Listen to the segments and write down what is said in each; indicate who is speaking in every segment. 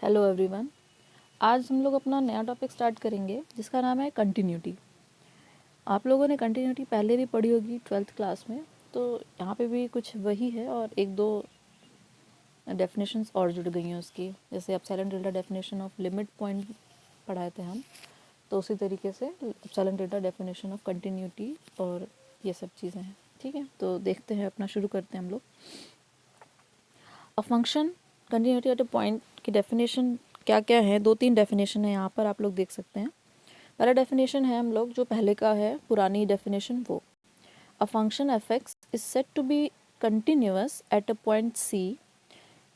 Speaker 1: Hello everyone. आज हम लोग अपना नया टॉपिक स्टार्ट करेंगे जिसका नाम है कंटिन्यूटी। आप लोगों ने कंटिन्यूटी पहले भी पढ़ी होगी 12th क्लास में, तो यहाँ पे भी कुछ वही है और एक दो डेफिनेशंस और जुड़ गई हैं उसकी। जैसे epsilon delta definition of limit point पढ़ाए थे हम, तो उसी तरीके से epsilon delta definition of continuity और ये सब चीज़ें हैं। ठीक है, तो देखते हैं, अपना शुरू करते हैं हम लोग। A function continuity at a point की डेफिनेशन क्या क्या है। 2-3 डेफिनेशन है यहाँ पर, आप लोग देख सकते हैं। पहला डेफिनेशन है हम लोग जो पहले का है, पुरानी डेफिनेशन वो, a function f x is set to be continuous at a point c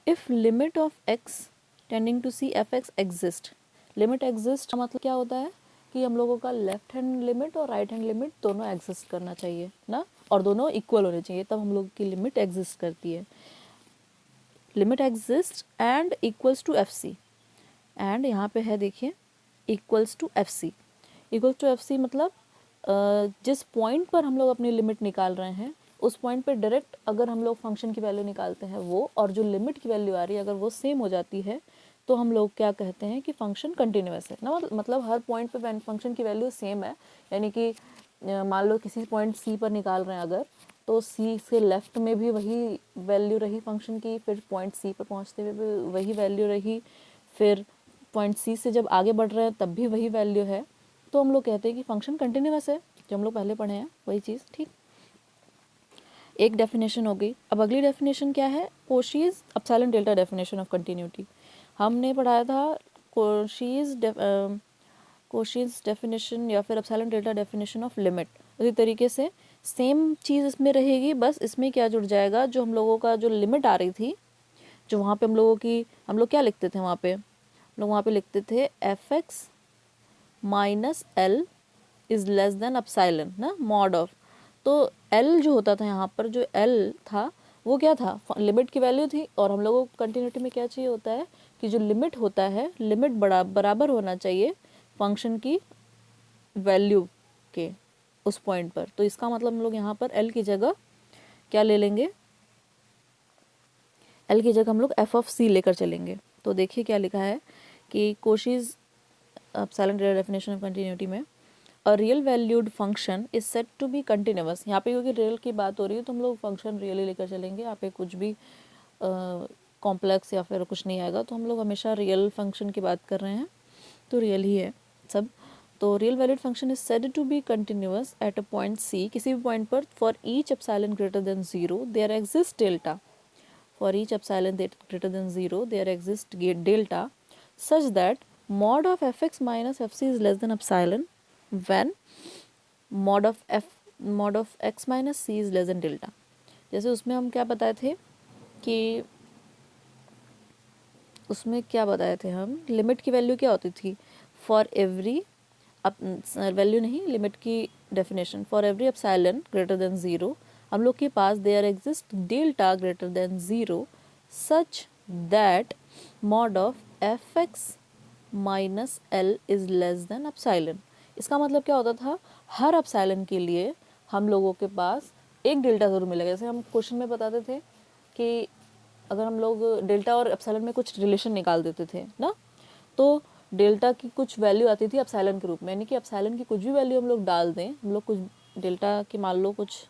Speaker 1: if limit of x tending to c f x exist. Limit exist का मतलब क्या होता है कि हम लोगों का लेफ्ट हैंड लिमिट और राइट हैंड लिमिट दोनों एग्जिस्ट करना चाहिए ना, और दोनों इक्वल होने चाहिए, तब हम लोग की लिमिट एग्जिस्ट करती है। Limit exist and equals to f c, and यहाँ पे है देखिए equals to f c. Equals to f c मतलब जिस पॉइंट पर हम लोग अपनी लिमिट निकाल रहे हैं उस पॉइंट पे डायरेक्ट अगर हम लोग फंक्शन की वैल्यू निकालते हैं वो, और जो लिमिट की वैल्यू आ रही है अगर वो सेम हो जाती है तो हम लोग क्या कहते हैं कि फंक्शन कंटिन्यूअस है ना। मतलब हर पॉइंट पे फंक्शन की वैल्यू सेम है, यानी कि मान लो किसी पॉइंट सी पर निकाल रहे हैं अगर, तो सी से लेफ्ट में भी वही वैल्यू रही फंक्शन की, फिर पॉइंट सी पर पहुंचते हुए भी वही वैल्यू रही, फिर पॉइंट सी से जब आगे बढ़ रहे हैं तब भी वही वैल्यू है, तो हम लोग कहते हैं कि फंक्शन कंटिन्यूअस है, जो हम लोग पहले पढ़े हैं वही चीज़। ठीक, एक डेफिनेशन हो गई। अब अगली डेफिनेशन क्या है, Cauchy's epsilon delta definition of continuity. हमने पढ़ाया था कोशीज डेफिनेशन या फिर epsilon delta definition of limit. उसी तरीके से सेम चीज़ इसमें रहेगी, बस इसमें क्या जुड़ जाएगा, जो हम लोगों का जो लिमिट आ रही थी, जो वहाँ पे हम लोग क्या लिखते थे वहाँ पे, हम लोग वहाँ पे लिखते थे F x minus l is less than epsilon ना, मॉड ऑफ। तो एल जो होता था यहाँ पर, जो एल था वो क्या था, लिमिट की वैल्यू थी, और हम लोगों को कंटिन्यूटी में क्या चाहिए होता है कि जो लिमिट होता है, लिमिट बराबर होना चाहिए फंक्शन की वैल्यू के उस पॉइंट पर। तो इसका मतलब हम लोग यहाँ पर एल की जगह क्या ले लेंगे, एल की जगह हम लोग एफ ऑफ सी लेकर चलेंगे। तो देखिए क्या लिखा है कि Cauchy's epsilon delta definition of continuity में a real valued function is set to be continuous. यहाँ पे क्योंकि रियल की बात हो रही है तो हम लोग फंक्शन रियल ही लेकर चलेंगे, यहाँ पे कुछ भी कॉम्प्लेक्स या फिर कुछ नहीं आएगा, तो हम लोग हमेशा रियल फंक्शन की बात कर रहे हैं तो रियल ही है सब। तो real valued function is said to be continuous at a point c, किसी भी पॉइंट पर, for each epsilon greater than zero there exist delta, for each epsilon greater than zero there exist delta such that mod of fx minus fc is less than epsilon when mod of x minus c is less than delta। जैसे उसमें हम क्या बताए थे कि उसमें क्या बताए थे हम, लिमिट की वैल्यू क्या होती थी, फॉर एवरी, वैल्यू नहीं, लिमिट की definition, for every epsilon greater than zero हम लोग के पास there exist delta greater than zero such that mod of f x minus l is less than epsilon. इसका मतलब क्या होता था, हर एप्सिलॉन के लिए हम लोगों के पास एक डेल्टा ज़रूर मिलेगा। जैसे हम क्वेश्चन में बताते थे कि अगर हम लोग डेल्टा और एप्सिलॉन में कुछ रिलेशन निकाल देते थे ना, तो डेल्टा की कुछ वैल्यू आती थी एप्सिलॉन के रूप में, यानी कि एप्सिलॉन की कुछ भी वैल्यू हम लोग डाल दें, हम लोग कुछ डेल्टा की मान लो कुछ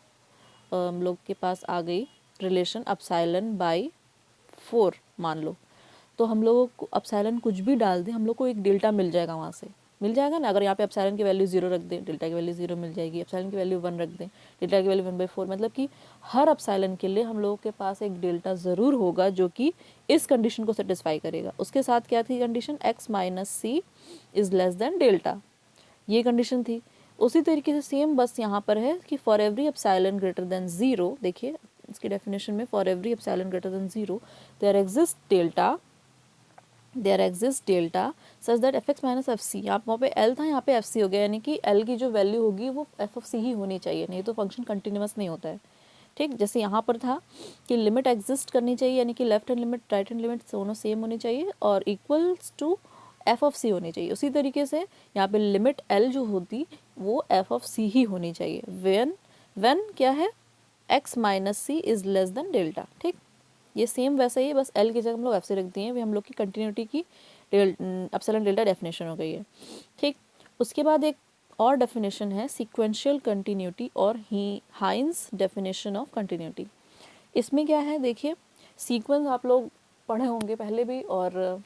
Speaker 1: हम लोग के पास आ गई रिलेशन एप्सिलॉन बाई 4 मान लो, तो हम लोगों को एप्सिलॉन कुछ भी डाल दें हम लोग को एक डेल्टा मिल जाएगा, वहाँ से मिल जाएगा ना। अगर यहाँ पे एप्सिलॉन की वैल्यू 0 रख दें, डेल्टा की वैल्यू 0 मिल जाएगी, एप्सिलॉन की वैल्यू 1 रख दें, डेल्टा की वैल्यू 1/4, मतलब कि हर एप्सिलॉन के लिए हम लोगों के पास एक डेल्टा ज़रूर होगा जो कि इस कंडीशन को सेटिस्फाई करेगा। उसके साथ क्या थी condition, x minus c is less than delta, ये कंडीशन थी। उसी तरीके से सेम बस यहाँ पर है कि for every epsilon greater than zero, देखिए इसकी डेफिनेशन में, for every epsilon greater than zero there exist delta such that f x minus f c, यहाँ पे एल था, यहाँ पे एफ सी हो गया, यानी कि एल की जो वैल्यू होगी वो एफ ऑफ सी ही होनी चाहिए, नहीं तो फंक्शन कंटिन्यूअस नहीं होता है। ठीक, जैसे यहाँ पर था कि लिमिट एग्जिस्ट करनी चाहिए, यानी कि left hand limit right hand limit दोनों सेम होनी चाहिए और इक्वल्स टू एफ ऑफ सी होनी चाहिए। उसी तरीके से यहाँ पे लिमिट एल जो होती वो एफ ऑफ सी ही होनी चाहिए, व्हेन क्या है, x minus c is less than delta. ठीक, ये सेम वैसा ही है, बस एल की जगह हम लोग एफ से रख दिए हैं। वे हम लोग की कंटिन्यूटी की एप्सिलॉन डेल्टा डेफिनेशन हो गई है, ठीक। उसके बाद एक और डेफिनेशन है सीक्वेंशियल कंटिन्यूटी और हाइंस डेफिनेशन ऑफ कंटिन्यूटी। इसमें क्या है देखिए, सीक्वेंस आप लोग पढ़े होंगे पहले भी और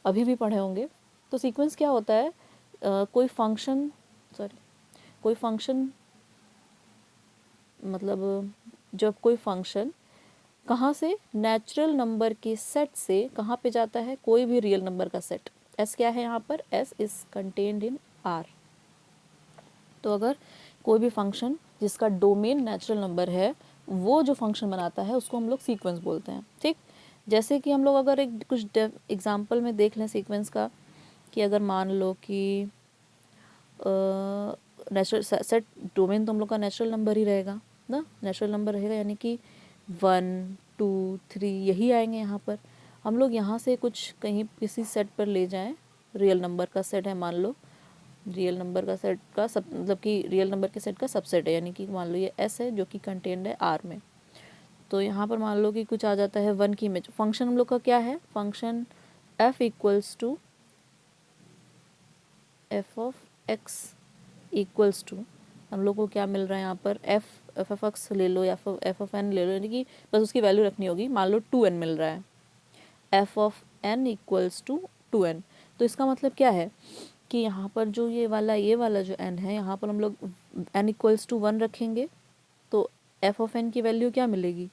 Speaker 1: अभी भी पढ़े होंगे। तो सीक्वेंस क्या होता है, कोई फंक्शन मतलब जब कोई फंक्शन कहाँ से, नेचुरल नंबर के सेट से कहाँ पे जाता है, कोई भी रियल नंबर का सेट। एस क्या है यहाँ पर, S is contained in are. तो अगर कोई भी फंक्शन जिसका डोमेन नेचुरल नंबर है, वो जो फंक्शन बनाता है उसको हम लोग सीक्वेंस बोलते हैं, ठीक। जैसे कि हम लोग अगर एक कुछ एग्जांपल में देख लें सीक्वेंस का, कि अगर मान लो कि नेचुरल सेट डोमेन तो हम लोग का नेचुरल नंबर ही रहेगा ना, नेचुरल नंबर रहेगा, यानी कि 1 2 3 यही आएंगे यहाँ पर। हम लोग यहाँ से कुछ कहीं किसी सेट पर ले जाएं, रियल नंबर का सेट है मान लो, रियल नंबर का सेट का मतलब कि रियल नंबर के सेट का सबसेट है, यानी कि मान लो ये एस है जो कि कंटेन्ड है आर में। तो यहाँ पर मान लो कि कुछ आ जाता है 1 की इमेज। फंक्शन हम लोग का क्या है, function f equals to f of x equals to, हम लोग को क्या मिल रहा है यहाँ पर, एफ ऑफ एक्स ले लो या एफ ऑफ एन ले लो, यानी कि बस उसकी वैल्यू रखनी होगी। मान लो 2n मिल रहा है, f of n equals to 2n। तो इसका मतलब क्या है कि यहाँ पर जो ये वाला जो n है, यहाँ पर हम लोग n इक्वल्स टू 1 रखेंगे, तो एफ ऑफ एन की वैल्यू क्या मिलेगी,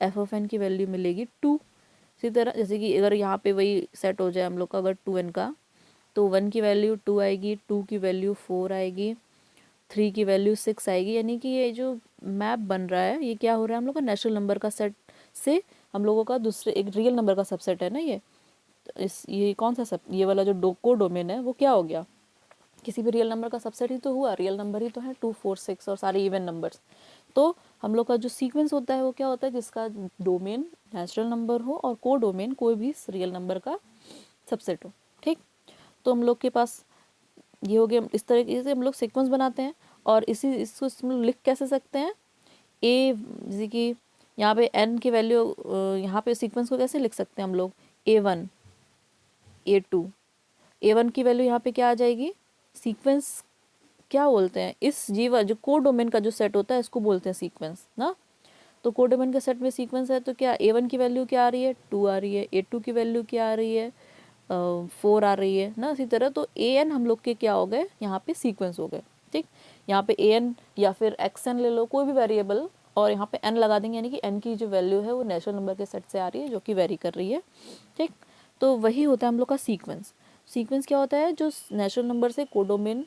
Speaker 1: एफ ऑफ एन की वैल्यू मिलेगी 2। इसी तरह जैसे कि अगर यहाँ पे वही सेट हो जाए हम लोग का अगर 2n का, तो 1 की वैल्यू 2 आएगी, 2 की वैल्यू 4 आएगी, 3 की वैल्यू 6 आएगी। यानी कि ये जो मैप बन रहा है ये क्या हो रहा है, हम लोग का नेचुरल नंबर का सेट से हम लोगों का दूसरे एक रियल नंबर का सबसेट है ना ये। ये कौन सा सब, ये वाला जो को डोमेन है वो क्या हो गया, किसी भी रियल नंबर का सबसेट ही तो हुआ, रियल नंबर ही तो है 2 4 6 और सारे इवन नंबर्स। तो हम लोग का जो सीक्वेंस होता है वो क्या होता है, जिसका डोमेन नेचुरल नंबर हो और को डोमेन कोई भी रियल नंबर का सबसेट हो, ठीक। तो हम लोग के पास ये हो गया, इस तरीके से हम लोग सीक्वेंस बनाते हैं। और इसको हम लोग लिख कैसे सकते हैं, ए जैसे कि यहाँ पे n की वैल्यू, यहाँ पे सीक्वेंस को कैसे लिख सकते हैं हम लोग, A1 A2, A1 की वैल्यू यहाँ पे क्या आ जाएगी, सीक्वेंस क्या बोलते हैं, इस जीवा जो को डोमेन का जो सेट होता है इसको बोलते हैं सीक्वेंस ना। तो को डोमेन के सेट में सीक्वेंस है, तो क्या A1 की वैल्यू क्या आ रही है, 2 आ रही है, A2 की वैल्यू क्या आ रही है, 4 आ रही है ना। इसी तरह तो an हम लोग के क्या हो गए, यहाँ पे सीक्वेंस हो गए, ठीक। यहाँ पे an या फिर xn ले लो, कोई भी वेरिएबल, और यहाँ पे n लगा देंगे, यानी कि n की जो वैल्यू है वो नेचुरल नंबर के सेट से आ रही है जो कि वेरी कर रही है, ठीक। तो वही होता है हम लोग का सीक्वेंस। सीक्वेंस क्या होता है, जो नेचुरल नंबर से कोडोमेन,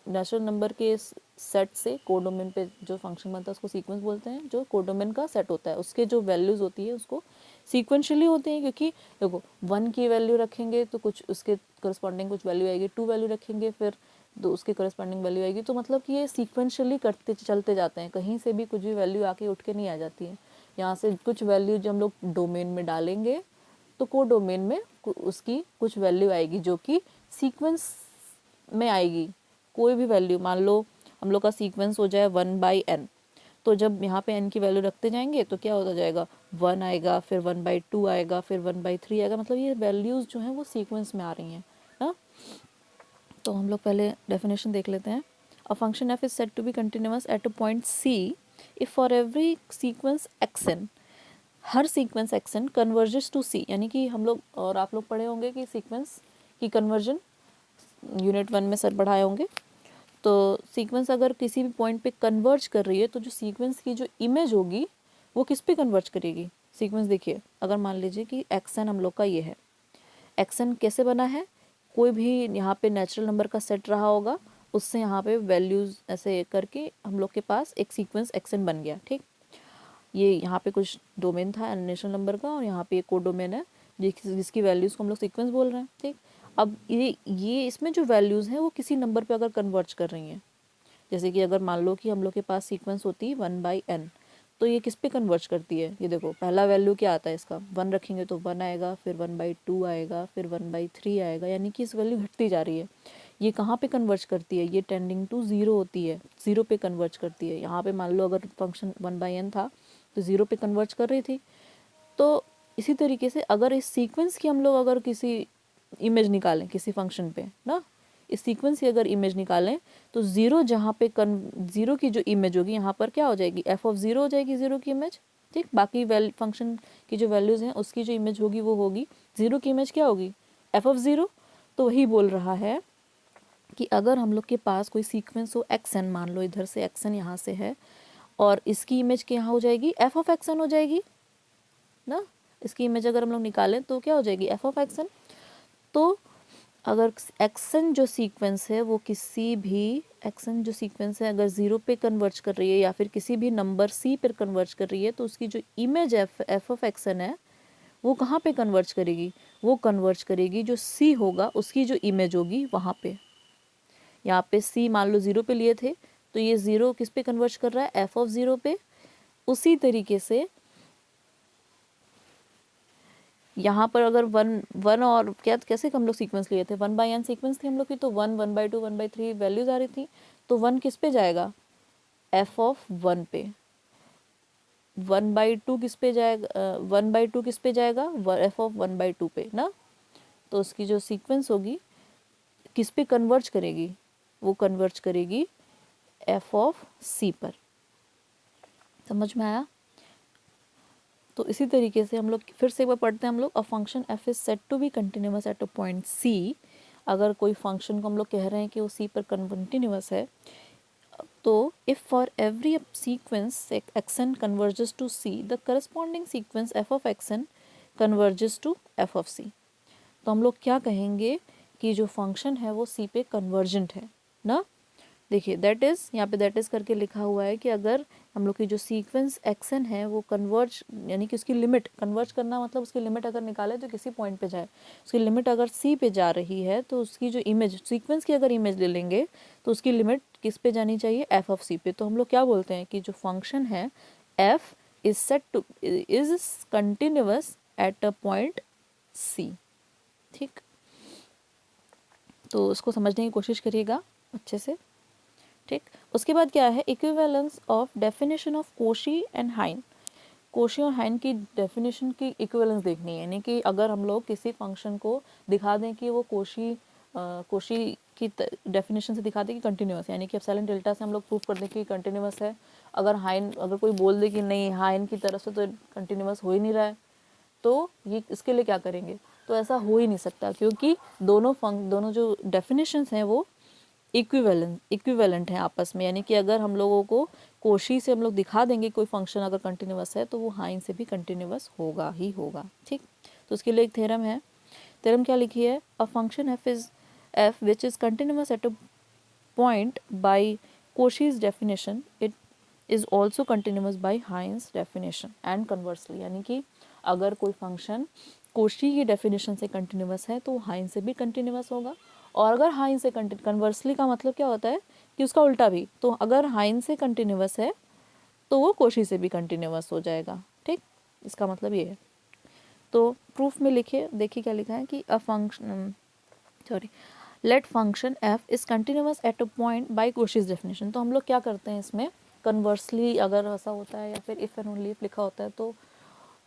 Speaker 1: नेचुरल नंबर के सेट से कोडोमेन पे जो फंक्शन बनता है उसको सीक्वेंस बोलते हैं। जो कोडोमेन का सेट होता है उसके जो वैल्यूज़ होती है उसको सीक्वेंशियली होते हैं, क्योंकि देखो 1 की वैल्यू रखेंगे तो कुछ उसके करस्पॉन्डिंग कुछ वैल्यू आएगी, 2 वैल्यू रखेंगे फिर तो उसके करस्पॉन्डिंग वैल्यू आएगी। तो मतलब कि ये सीक्वेंशियली करते चलते जाते हैं, कहीं से भी कुछ भी वैल्यू आके उठ के नहीं आ जाती है। यहाँ से कुछ वैल्यू जो हम लोग डोमेन में डालेंगे तो को डोमेन में उसकी कुछ वैल्यू आएगी जो कि सीक्वेंस में आएगी। कोई भी वैल्यू, मान लो हम लोग का सीक्वेंस हो जाए 1/n, तो जब यहाँ पे n की वैल्यू रखते जाएंगे तो क्या होता जाएगा, 1 आएगा, फिर 1/2 आएगा, फिर 1/3 आएगा। मतलब ये वैल्यूज़ जो हैं वो सीक्वेंस में आ रही हैं ना। तो हम लोग पहले डेफिनेशन देख लेते हैं। A function f is said to be continuous at a point c if for every sequence xn, हर sequence xn converges to c, यानी कि हम लोग और आप लोग पढ़े होंगे कि सीक्वेंस की कन्वर्जन यूनिट 1 में सर पढ़ाए होंगे। तो सीक्वेंस अगर किसी भी पॉइंट पे कन्वर्ज कर रही है तो जो सीक्वेंस की जो इमेज होगी वो किस पे कन्वर्ज करेगी। सीक्वेंस देखिए, अगर मान लीजिए कि एक्सन हम लोग का ये है, एक्सन कैसे बना है, कोई भी यहाँ पे नेचुरल नंबर का सेट रहा होगा, उससे यहाँ पे वैल्यूज़ ऐसे करके हम लोग के पास एक सीक्वेंस एक्सन बन गया, ठीक। ये यहाँ पे कुछ डोमेन था नेचुरल नंबर का और यहाँ पे एक को डोमेन है जिसकी वैल्यूज़ को हम लोग सीक्वेंस बोल रहे हैं, ठीक। अब ये इसमें जो वैल्यूज़ हैं वो किसी नंबर पे अगर कन्वर्ज कर रही हैं, जैसे कि अगर मान लो कि हम लोग के पास सीक्वेंस होती है 1/n, तो ये किस पे कन्वर्ज करती है, ये देखो पहला वैल्यू क्या आता है इसका, 1 रखेंगे तो 1 आएगा, फिर 1/2 आएगा, फिर 1/3 आएगा, यानी कि इस वैल्यू घटती जा रही है। ये कहाँ पे कन्वर्ज करती है, ये टेंडिंग टू 0 होती है, 0 पे कन्वर्ज करती है। यहाँ पे मान लो अगर फंक्शन 1/n था तो 0 पे कन्वर्ज कर रही थी। तो इसी तरीके से अगर इस सीक्वेंस की हम लोग अगर किसी इमेज निकालें किसी फंक्शन पे ना, इस सीक्वेंस की अगर इमेज निकालें तो ज़ीरो जहाँ पे ज़ीरो की जो इमेज होगी यहाँ पर क्या हो जाएगी, एफ ऑफ ज़ीरो हो जाएगी ज़ीरो की इमेज। ठीक, बाकी फंक्शन की जो वैल्यूज़ हैं उसकी जो इमेज होगी वो होगी ज़ीरो की इमेज क्या होगी, एफ ऑफ ज़ीरो। तो वही बोल रहा है कि अगर हम लोग के पास कोई सीक्वेंस हो एक्स एन, मान लो इधर से एक्स एन यहाँ से है और इसकी इमेज क्या यहाँ हो जाएगी, एफ ऑफ एक्स एन हो जाएगी ना। इसकी इमेज अगर हम लोग निकालें तो क्या हो जाएगी, एफ ऑफ एक्स एन। तो अगर एक्सन जो सीक्वेंस है वो किसी भी एक्सन जो सीक्वेंस है अगर ज़ीरो पे कन्वर्ज कर रही है या फिर किसी भी नंबर सी पर कन्वर्ज कर रही है तो उसकी जो इमेज एफ ऑफ एक्सन है वो कहाँ पे कन्वर्ज करेगी, वो कन्वर्ज करेगी जो सी होगा उसकी जो इमेज होगी वहाँ पे। यहाँ पे सी मान लो ज़ीरो पे लिए थे तो ये ज़ीरो किस पे कन्वर्ज कर रहा है, एफ ऑफ ज़ीरो पे। उसी तरीके से यहाँ पर अगर वन और क्या कैसे हम लोग सीक्वेंस लिए थे, 1/n सीक्वेंस थी हम लोग की, तो 1, 1/2, 1/3 वैल्यूज आ रही थी। तो 1 किस पे जाएगा, एफ ऑफ 1 पे। 1/2 किस पे जाएगा, 1/2 किस पे जाएगा, एफ ऑफ 1/2 पे ना। तो उसकी जो सीक्वेंस होगी किस पे कन्वर्ज करेगी, वो कन्वर्ज करेगी एफ ऑफ सी पर। समझ में आया। तो इसी तरीके से हम लोग फिर से एक बार पढ़ते हैं हम लोग, a function f is set to be continuous at a point c. अगर कोई फंक्शन को हम लोग कह रहे हैं कि वो सी पर कंटिन्यूअस है, तो if for every sequence x n converges to c the corresponding sequence f of x n converges to f of c. तो हम लोग क्या कहेंगे कि जो फंक्शन है वो सी पे कन्वर्जेंट है ना। देखिए दैट इज़, यहाँ पे दैट इज़ करके लिखा हुआ है कि अगर हम लोग की जो सीक्वेंस एक्सन है वो कन्वर्ज, यानी कि उसकी लिमिट, कन्वर्ज करना मतलब उसकी लिमिट अगर निकाले तो किसी पॉइंट पे जाए, उसकी लिमिट अगर सी पे जा रही है तो उसकी जो इमेज, सीक्वेंस की अगर इमेज ले लेंगे तो उसकी लिमिट किस पे जानी चाहिए, एफ ऑफ सी पे। तो हम लोग क्या बोलते हैं कि जो फंक्शन है f is set to is continuous at a point c. ठीक, तो उसको समझने की कोशिश करिएगा अच्छे से। ठीक, उसके बाद क्या है, equivalence of definition of Cauchy and Heine. Cauchy और हाइन की डेफिनेशन की इक्विवेलेंस देखनी है, यानी कि अगर हम लोग किसी फंक्शन को दिखा दें कि वो कोशी की डेफिनेशन से दिखा दें कि कंटिन्यूअस, यानी कि एप्सिलॉन डेल्टा से हम लोग प्रूफ कर दें कि कंटिन्यूअस है। अगर हाइन, अगर कोई बोल दे कि नहीं हाइन की तरफ से तो कंटिन्यूअस हो ही नहीं रहा है, तो ये इसके लिए क्या करेंगे, तो ऐसा हो ही नहीं सकता, क्योंकि दोनों जो डेफिनेशंस हैं वो इक्विवेलेंट है आपस में। यानी कि अगर हम लोगों को कोशी से हम लोग दिखा देंगे कोई फंक्शन अगर कंटिन्यूअस है तो वो हाइन से भी कंटिन्यूअस होगा ही होगा। ठीक, तो उसके लिए एक थ्योरम है। थ्योरम क्या लिखी है, a function f which is continuous at a point by Cauchy's definition it is also continuous by Heine's definition and conversely. यानी कि अगर कोई फंक्शन कोशी की डेफिनेशन से कंटिन्यूअस है तो हाइन से भी कंटिन्यूअस होगा, और अगर हाइन से कन्वर्सली का मतलब क्या होता है कि उसका उल्टा भी, तो अगर हाइन से कंटिन्यूअस है तो वो कोशी से भी कंटिन्यूअस हो जाएगा। ठीक, इसका मतलब ये है। तो प्रूफ में लिखिए, देखिए क्या लिखा है कि a function let function f is continuous at a point by Cauchy's definition. तो हम लोग क्या करते हैं इसमें, कन्वर्सली अगर ऐसा होता है या फिर इफ़ एंड ओनली इफ लिखा होता है तो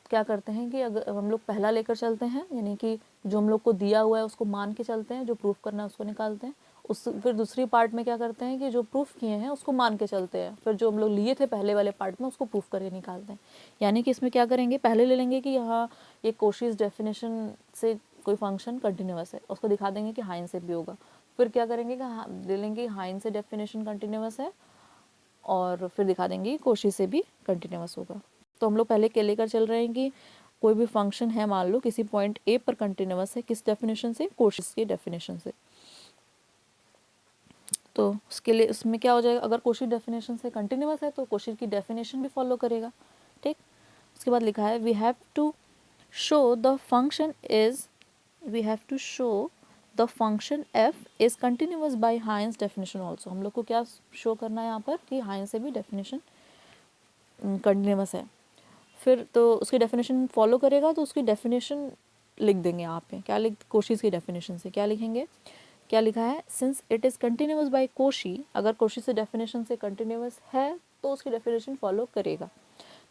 Speaker 1: क्या करते हैं कि अगर हम लोग पहला लेकर चलते हैं, यानी कि जो हम लोग को दिया हुआ है उसको मान के चलते हैं, जो प्रूफ करना है उसको निकालते हैं। फिर दूसरी पार्ट में क्या करते हैं कि जो प्रूफ किए हैं उसको मान के चलते हैं, फिर जो हम लोग लिए थे पहले वाले पार्ट में उसको प्रूफ करके निकालते हैं। यानी कि इसमें क्या करेंगे, पहले ले लेंगे कि यहाँ ये कोशीज डेफिनेशन से कोई फंक्शन कंटिन्यूअस है, उसको दिखा देंगे कि हाइन से भी होगा। फिर क्या करेंगे कि ले लेंगे हाइन से डेफिनेशन कंटिन्यूअस है और फिर दिखा देंगे कोशी से भी कंटिन्यूअस होगा। तो हम लोग पहले क्या लेकर चल रहे हैं कि कोई भी फंक्शन है मान लो किसी पॉइंट ए पर कंटिन्यूअस है, किस डेफिनेशन से, कोशी की डेफिनेशन से। तो उसके लिए उसमें क्या हो जाएगा, अगर कोशी डेफिनेशन से कंटिन्यूअस है तो कोशी की डेफिनेशन भी फॉलो करेगा। ठीक, उसके बाद लिखा है we have to show the function f is continuous by Heinz definition also। हम लोग को क्या शो करना है यहाँ पर कि हाइन से भी डेफिनेशन कंटिन्यूअस है। फिर तो उसकी डेफिनेशन फॉलो करेगा तो उसकी डेफिनेशन लिख देंगे यहाँ पे, क्या लिख, कोशीज की डेफिनेशन से क्या लिखेंगे, क्या लिखा है, since it is continuous by Cauchy, अगर कोशी से डेफिनेशन से कंटिन्यूअस है तो उसकी डेफिनेशन फॉलो करेगा।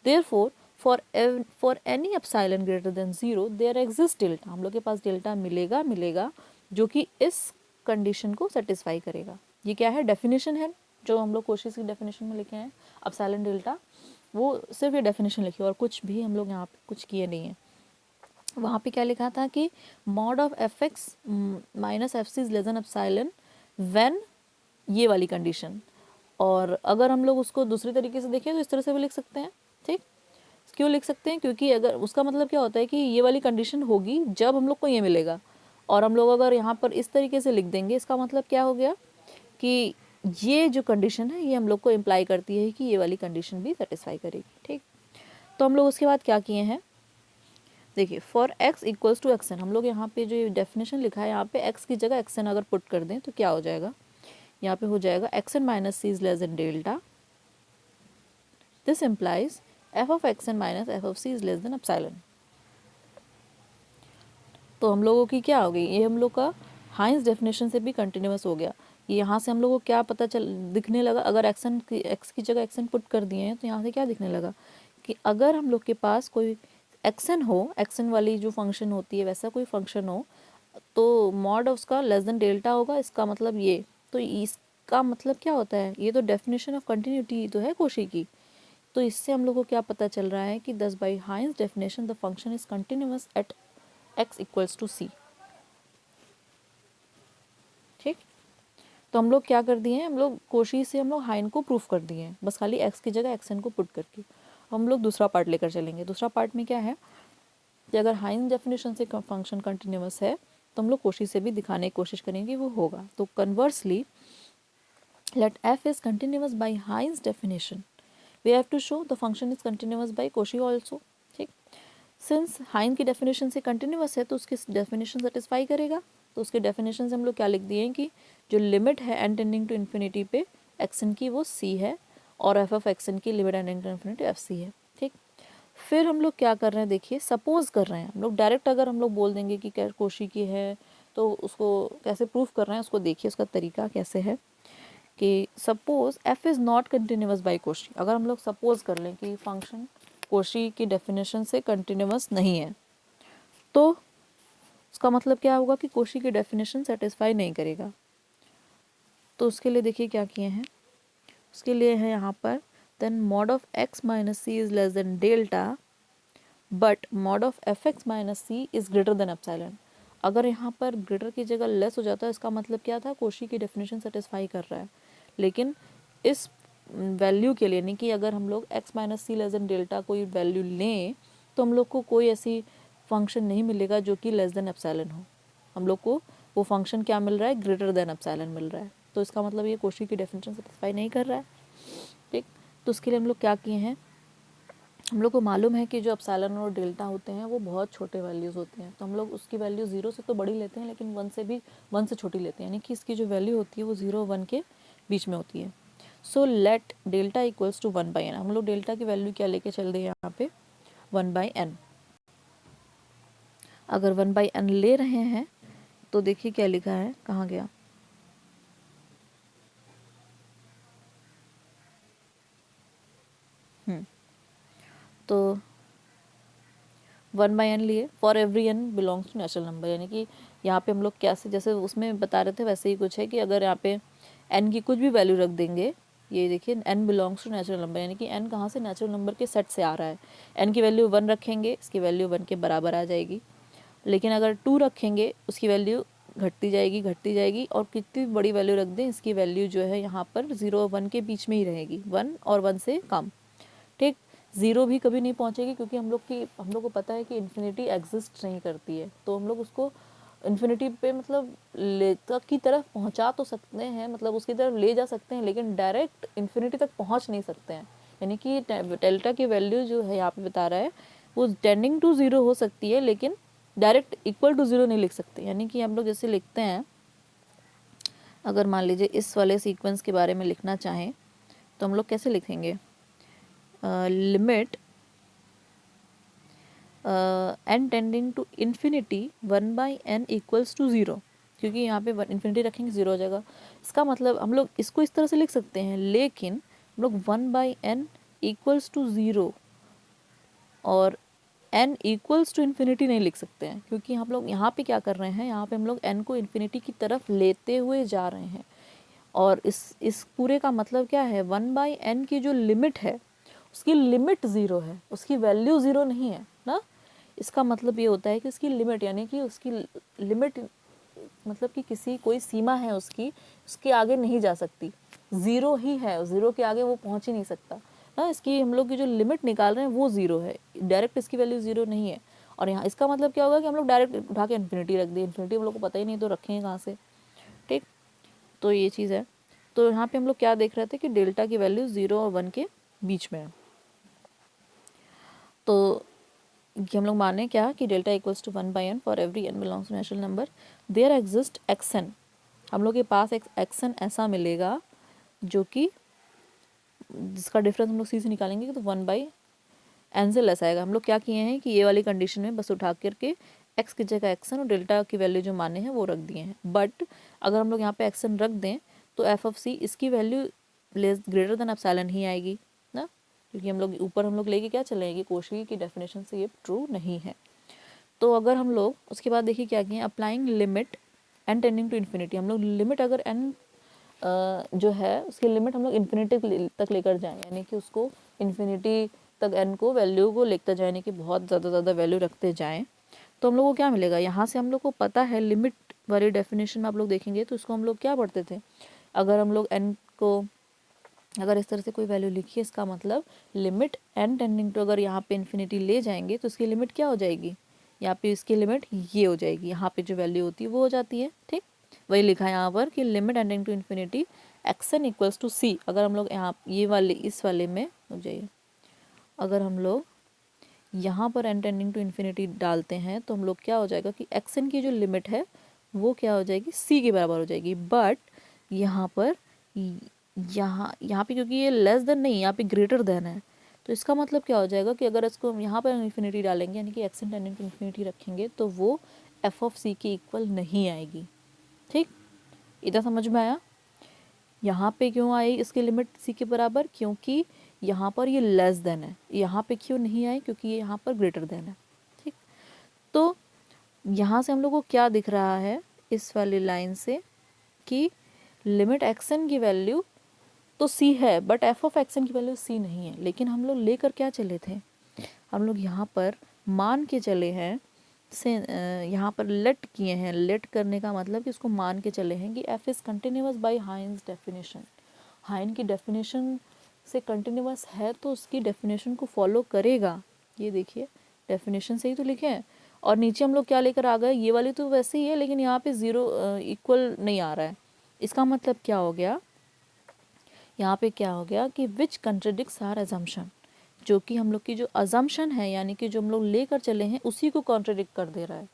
Speaker 1: Therefore for any epsilon greater than 0 there exist delta, हम लोग के पास डेल्टा मिलेगा जो कि इस कंडीशन को सेटिस्फाई करेगा। ये क्या है, डेफिनेशन है जो हम लोग कोशिश की डेफिनेशन में लिखे हैं एप्सिलॉन डेल्टा, वो सिर्फ ये डेफिनेशन लिखी और कुछ भी हम लोग यहाँ पे कुछ किए नहीं है। वहाँ पे क्या लिखा था कि mod of f x minus f c is less than epsilon when ये वाली कंडीशन। और अगर हम लोग उसको दूसरी तरीके से देखें तो इस तरह से भी लिख सकते हैं। ठीक, क्यों लिख सकते हैं, क्योंकि अगर उसका मतलब क्या होता है कि ये वाली कंडीशन होगी जब हम लोग को ये मिलेगा, और हम लोग अगर यहाँ पर इस तरीके से लिख देंगे इसका मतलब क्या हो गया कि ये जो कंडीशन है ये हम लोग को इम्प्लाई करती है कि ये वाली कंडीशन भी सेटिस्फाई करेगी। ठीक, तो हम लोग उसके बाद क्या किए हैं, देखिए for x equals to x n, हम लोग यहाँ पे जो डेफिनेशन लिखा है यहाँ पे x की जगह एक्स एन अगर पुट कर दें तो क्या हो जाएगा, यहाँ पे हो जाएगा x n minus c is less than delta, this implies f of x n minus f of c is less than epsilon. तो हम लोगों की क्या हो गई, ये हम लोग का हाइंस डेफिनेशन से भी कंटिन्यूस हो गया। यहाँ से हम लोग को क्या पता चल दिखने लगा, अगर एक्स की जगह एक्सन पुट कर दिए हैं तो यहाँ से क्या दिखने लगा कि अगर हम लोग के पास कोई एक्सन हो, एक्सन वाली जो फंक्शन होती है वैसा कोई फंक्शन हो तो मॉड उसका लेस देन डेल्टा होगा। इसका मतलब ये, तो इसका मतलब क्या होता है, ये तो डेफिनेशन ऑफ कंटिन्यूटी तो है कोशी की। तो इससे हम लोग को क्या पता चल रहा है कि thus by Heine's definition the function is continuous at x equals to c। ठीक, तो हम लोग क्या कर दिए हैं, हम लोग कोशी से हम लोग हाइन को प्रूफ कर दिए हैं, बस खाली x की जगह एक्स एन को पुट करके। हम लोग दूसरा पार्ट लेकर चलेंगे। दूसरा पार्ट में क्या है कि अगर हाइन डेफिनेशन से फंक्शन कंटिन्यूस है तो हम लोग कोशी से भी दिखाने की कोशिश करेंगे वो होगा। तो conversely let f is continuous by Heinz definition, we have to show the function is continuous by Cauchy also। ठीक, सिंस हाइन की डेफिनेशन से कंटिन्यूस है तो उसकी डेफिनेशन सेटिस्फाई करेगा। तो उसके डेफिनेशन से हम लोग क्या लिख दिए हैं कि जो लिमिट है एन टेंडिंग टू इन्फिनिटी पे एक्सन की वो c है और एफ ऑफ एक्सन की limit tending to infinity f c है। ठीक, फिर हम लोग क्या कर रहे हैं, देखिए सपोज कर रहे हैं हम लोग डायरेक्ट, अगर हम लोग बोल देंगे कि कोशी की है तो उसको कैसे प्रूफ कर रहे हैं उसको देखिए, उसका तरीका कैसे है कि suppose f is not continuous by Cauchy. अगर हम लोग सपोज कर लें कि फंक्शन कोशी की डेफिनेशन से कंटिन्यूस नहीं है तो उसका मतलब क्या होगा कि कोशी की डेफिनेशन सेटिस्फाई नहीं करेगा। तो उसके लिए देखिए क्या किए हैं, उसके लिए है यहाँ पर then mod of x minus c is less than delta but mod of f x minus c is greater than epsilon. अगर यहाँ पर ग्रेटर की जगह लेस हो जाता है इसका मतलब क्या था, कोशी की डेफिनेशन सेटिस्फाई कर रहा है। लेकिन इस वैल्यू के लिए, यानी कि अगर हम लोग x माइनस सी लेस देन डेल्टा कोई वैल्यू लें तो हम लोग को कोई ऐसी फंक्शन नहीं मिलेगा जो कि लेस देन एप्सिलॉन हो। हम लोग को वो फंक्शन क्या मिल रहा है, ग्रेटर देन एप्सिलॉन मिल रहा है। तो इसका मतलब ये कोशी की डेफिनेशन सेटिस्फाई नहीं कर रहा है। ठीक, तो उसके लिए हम लोग क्या किए हैं, हम लोग को मालूम है कि जो एप्सिलॉन और डेल्टा होते हैं वो बहुत छोटे वैल्यूज़ होते हैं, तो हम लोग उसकी वैल्यू 0 से तो बड़ी लेते हैं लेकिन 1 से छोटी लेते हैं, यानी कि इसकी जो वैल्यू होती है वो 0 1 के बीच में होती है। So let delta equals to 1/n, हम लोग डेल्टा की वैल्यू क्या लेके चल रहे हैं यहाँ पे 1/n। अगर 1/n ले रहे हैं तो देखिए क्या लिखा है, कहाँ गया, तो 1/n लिए for every n belongs to natural number, यानी कि यहाँ पे हम लोग कैसे जैसे उसमें बता रहे थे वैसे ही कुछ है कि अगर यहाँ पे n की कुछ भी वैल्यू रख देंगे, ये देखिए n belongs to natural number, यानी कि n कहाँ से, नेचुरल नंबर के सेट से आ रहा है। n की वैल्यू 1 रखेंगे इसकी वैल्यू 1 के बराबर आ जाएगी, लेकिन अगर 2 रखेंगे उसकी वैल्यू घटती जाएगी और कितनी बड़ी वैल्यू रख दें इसकी वैल्यू जो है यहाँ पर 0 और 1 के बीच में ही रहेगी, 1 और 1 से कम। ठीक, 0 भी कभी नहीं पहुँचेगी क्योंकि हम लोग को पता है कि इन्फिनिटी एग्जिस्ट नहीं करती है, तो हम लोग उसको इन्फिनिटी पे मतलब ले तक की तरफ पहुँचा तो सकते हैं, मतलब उसकी तरफ ले जा सकते हैं लेकिन डायरेक्ट इन्फिनिटी तक पहुँच नहीं सकते हैं। यानी कि डेल्टा की वैल्यू जो है यहाँ पे बता रहा है वो टेंडिंग टू 0 हो सकती है लेकिन डायरेक्ट इक्वल टू 0 नहीं लिख सकते। यानी कि हम लोग जैसे लिखते हैं, अगर मान लीजिए इस वाले सीक्वेंस के बारे में लिखना चाहें तो हम लोग कैसे लिखेंगे, limit n tending to infinity 1/n equals to 0, क्योंकि यहाँ पे इन्फिनिटी रखेंगे 0 हो जाएगा। इसका मतलब हम लोग इसको इस तरह से लिख सकते हैं, लेकिन हम लोग 1/n इक्वल्स टू 0 और n इक्वल्स टू इन्फिनिटी नहीं लिख सकते हैं, क्योंकि हम लोग यहाँ पे क्या कर रहे हैं, यहाँ पे हम लोग n को इन्फिनिटी की तरफ लेते हुए जा रहे हैं। और इस पूरे का मतलब क्या है, 1/n की जो लिमिट है उसकी लिमिट ज़ीरो है, उसकी वैल्यू ज़ीरो नहीं है ना। इसका मतलब ये होता है कि उसकी लिमिट, यानी कि उसकी लिमिट मतलब कि किसी कोई सीमा है उसकी, उसके आगे नहीं जा सकती, ज़ीरो ही है, ज़ीरो के आगे वो पहुंच ही नहीं सकता ना। इसकी हम लोग की जो लिमिट निकाल रहे हैं वो ज़ीरो है, डायरेक्ट इसकी वैल्यू ज़ीरो नहीं है। और यहाँ इसका मतलब क्या होगा कि हम लोग डायरेक्ट उठा के इन्फिनिटी रख दिए, इन्फिनिटी हम लोग को पता ही नहीं तो रखेंगे कहाँ से, ठीक। तो ये चीज़ है। तो यहाँ पे हम लोग क्या देख रहे थे कि डेल्टा की वैल्यू 0 और 1 के बीच में है। तो कि हम लोग माने क्या कि delta equals to 1/n for every n belongs to natural number there exist xn। हम लोग के पास एक xn ऐसा मिलेगा जो कि जिसका डिफरेंस हम लोग सी से निकालेंगे तो 1/n से लेस आएगा। हम लोग क्या किए हैं कि ये वाली कंडीशन में बस उठा करके x की जगह xn और डेल्टा की वैल्यू जो माने हैं वो रख दिए हैं। बट अगर हम लोग यहाँ पे xn रख दें तो एफ ऑफ सी इसकी value less greater than epsilon ही आएगी ना, क्योंकि हम लोग ऊपर हम लोग लेके क्या चलेंगे, कोशी की डेफिनेशन से ये ट्रू नहीं है। तो अगर हम लोग उसके बाद देखिए क्या किए, applying limit n tending to infinity. हम लोग लिमिट अगर n जो है उसकी लिमिट हम लोग इन्फिनिटी तक लेकर जाएं, यानी कि उसको इन्फिनिटी तक n को वैल्यू को लेकर जाए, यानी कि बहुत ज़्यादा वैल्यू रखते जाएं, तो हम लोग को क्या मिलेगा। यहाँ से हम लोग को पता है लिमिट वाली डेफिनेशन में आप लोग देखेंगे तो इसको हम लोग क्या पढ़ते थे, अगर हम लोग n को अगर इस तरह से कोई वैल्यू लिखिए, इसका मतलब लिमिट n टेंडिंग टू, अगर यहाँ पे इन्फिनिटी ले जाएंगे तो इसकी लिमिट क्या हो जाएगी, यहाँ पे इसकी लिमिट ये हो जाएगी, यहाँ पे जो वैल्यू होती है वो हो जाती है, ठीक। वही लिखा है यहाँ पर कि limit tending to infinity xn equals to c। अगर हम लोग यहाँ ये वाले इस वाले में हो जाइए, अगर हम लोग यहाँ पर n टेंडिंग टू इन्फिनिटी डालते हैं तो हम लोग क्या हो जाएगा कि xn की जो लिमिट है वो क्या हो जाएगी, c के बराबर हो जाएगी। बट यहाँ पर यहाँ पे क्योंकि ये लेस देन नहीं, यहाँ पे ग्रेटर देन है, तो इसका मतलब क्या हो जाएगा कि अगर इसको हम यहाँ पर इन्फिनिटी डालेंगे, यानी कि xn टेंडिंग टू इन्फिनिटी रखेंगे, तो वो एफ ऑफ सी के इक्वल नहीं आएगी, ठीक। इतना समझ में आया। यहाँ पे क्यों आई इसकी लिमिट सी के बराबर, क्योंकि यहाँ पर ये लेस देन है। यहाँ पे क्यों नहीं आई, क्योंकि ये यहाँ पर ग्रेटर देन है, ठीक। तो यहाँ से हम लोग को क्या दिख रहा है इस वाली लाइन से कि लिमिट xn की वैल्यू तो c है, बट f ऑफ xn की वैल्यू c नहीं है। लेकिन हम लोग लेकर क्या चले थे, हम लोग यहाँ पर मान के चले हैं से यहाँ पर लेट किए हैं। लेट करने का मतलब कि इसको मान के चले हैं कि f is continuous by Heine's definition. Heine की डेफिनेशन से कंटिन्यूअस है तो उसकी डेफिनेशन को फॉलो करेगा। ये देखिए डेफिनेशन से ही तो लिखे हैं। और नीचे हम लोग क्या लेकर आ गए, ये वाली तो वैसे ही है लेकिन यहाँ पे ज़ीरो इक्वल नहीं आ रहा है। इसका मतलब क्या हो गया, यहाँ पे क्या हो गया कि विच कंट्रडिक्ट्स आर अजम्पशन, जो कि हम लोग की जो अजम्पशन है यानी कि जो हम लोग लेकर चले हैं उसी को कॉन्ट्रडिक्ट कर दे रहा है,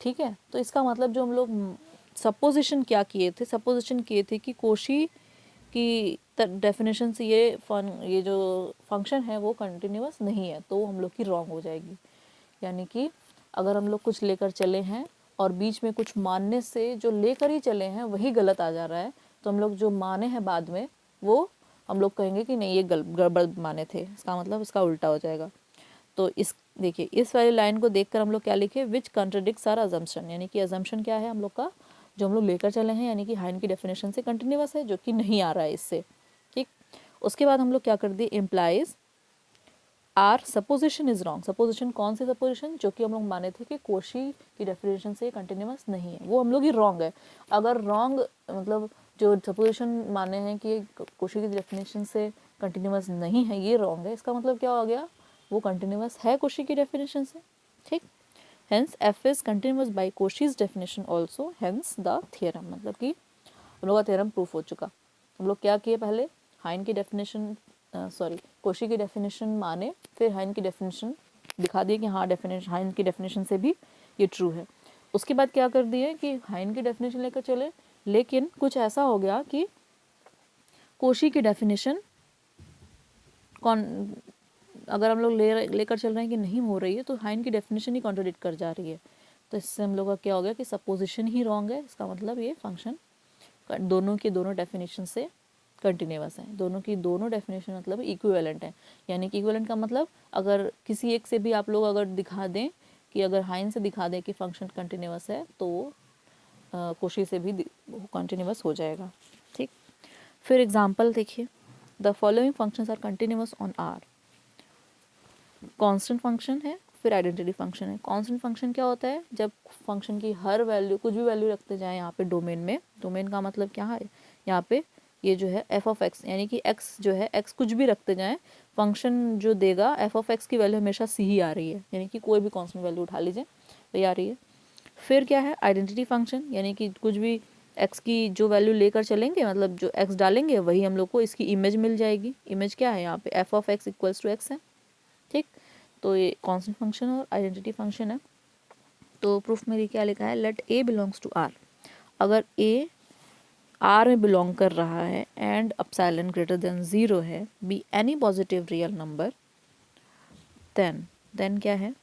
Speaker 1: ठीक है। तो इसका मतलब जो हम लोग सपोजिशन क्या किए थे, सपोजिशन किए थे कि कोशी की डेफिनेशन से ये जो फंक्शन है वो कंटिन्यूअस नहीं है, तो हम लोग की रॉन्ग हो जाएगी। यानी कि अगर हम लोग कुछ लेकर चले हैं और बीच में कुछ मानने से जो लेकर ही चले हैं वही गलत आ जा रहा है, तो हम लोग जो माने हैं बाद में वो हम लोग कहेंगे कि नहीं ये गड़बड़ माने थे, इसका मतलब इसका उल्टा हो जाएगा। तो इस देखिए इस वाली लाइन को देखकर हम लोग क्या लिखे, विच कंट्रडिक्ट्स आर अजम्पशन, यानी कि अजम्पशन क्या है हम लोग का, जो हम लोग लेकर चले हैं यानी कि हाइन की डेफिनेशन से कंटिन्यूअस है, जो कि नहीं आ रहा है इससे, ठीक। उसके बाद हम लोग क्या कर दिए, implies our supposition is wrong. Supposition कौन सी सपोजिशन, जो कि हम लोग माने थे कि कोशी की डेफिनेशन से कंटिन्यूअस नहीं है, वो हम लोग ही रॉन्ग है। अगर रॉन्ग मतलब जो सपोजिशन माने हैं कि कोशी की डेफिनेशन से कंटिन्यूअस नहीं है ये रॉन्ग है, इसका मतलब क्या हो गया, वो कंटिन्यूअस है कोशी की डेफिनेशन से, ठीक। Hence f is continuous by Cauchy's definition also, hence the theorem, मतलब कि हम लोग का थियरम प्रूफ हो चुका। हम लोग क्या किए, पहले हाइन की डेफिनेशन कोशी की डेफिनेशन माने, फिर हाइन की डेफिनेशन दिखा दिए कि हाँ डेफिनेशन हाइन की डेफिनेशन से भी ये ट्रू है। उसके बाद क्या कर दिए कि हाइन की डेफिनेशन लेकर चले, लेकिन कुछ ऐसा हो गया कि कोशी की डेफिनेशन कौन अगर हम लोग लेकर चल रहे हैं कि नहीं हो रही है, तो हाइन की डेफिनेशन ही कॉन्ट्रडिक्ट कर जा रही है। तो इससे हम लोग का क्या हो गया कि सपोजिशन ही रॉन्ग है, इसका मतलब ये फंक्शन दोनों के दोनों डेफिनेशन से कंटिन्यूअस हैं। दोनों की दोनों डेफिनेशन मतलब इक्विवेलेंट है। यानी कि इक्विवेलेंट का मतलब अगर किसी एक से भी आप लोग अगर दिखा दें कि अगर हाइन से दिखा दें कि फंक्शन कंटिन्यूअस है तो कोशी से भी कंटिन्यूअस हो जाएगा। ठीक, फिर एग्जांपल देखिए, the following functions are continuous on R. Constant function है, फिर आइडेंटिटी फंक्शन है। कांस्टेंट फंक्शन क्या होता है, जब फंक्शन की हर वैल्यू कुछ भी वैल्यू रखते जाएं यहाँ पे डोमेन में। डोमेन का मतलब क्या है, यहाँ पे ये जो है एफ ऑफ एक्स, यानी कि एक्स जो है एक्स कुछ भी रखते जाएं, फंक्शन जो देगा एफ ऑफ एक्स की वैल्यू हमेशा सी ही आ रही है, यानी कि कोई भी कांस्टेंट वैल्यू उठा लीजिए तो ये आ रही है। फिर क्या है आइडेंटिटी फंक्शन, यानी कि कुछ भी एक्स की जो वैल्यू लेकर चलेंगे, मतलब जो एक्स डालेंगे वही हम लोग को इसकी इमेज मिल जाएगी। इमेज क्या है यहाँ पे, f of x equals to x है। ठीक, तो ये कांस्टेंट फंक्शन और आइडेंटिटी फंक्शन है। तो प्रूफ में क्या लिखा है, let a belongs to R. अगर ए आर में बिलोंग कर रहा है एंड एप्सिलॉन ग्रेटर देन 0 है, b any positive real number, then क्या है,